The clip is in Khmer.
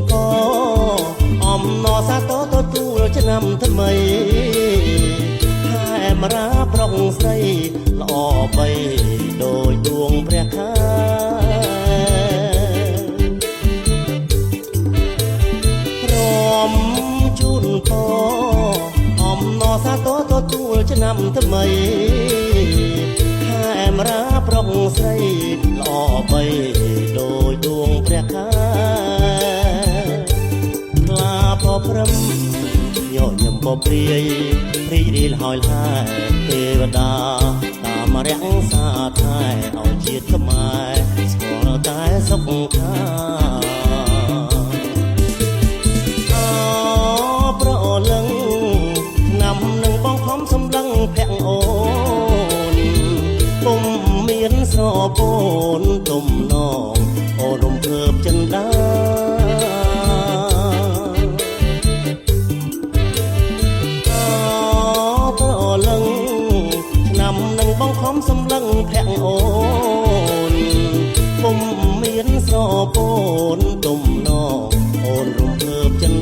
ពអំណរសាទរទទួលឆ្នាំថ្មីខែមរាប្រុងស្រីល្អបីដោយដួងព្រះខែព្រមជូនពរអំណរសាទរទទួលឆ្នាំថ្មីខែមរាប្រុងស្រីល្អបីដោយដួងព្រះខែខ្លាពព្រំញញឹមពព្រាយរីករាយហើយហើយទេវតាតាមរាំងសាថែឲ្យជាតិខ្មែរស្គាល់តែសុខខាប្រលឹងឆ្នាំនឹងបងខំសម្លឹងភ័ក្រអូនពុំមានស្រពូនទុំនងអូនរំភើបចិនដាបងខំសម្លឹងភ័ក្រអូនពុំមានស្រពូនទុំនងអូនរំភើបចិន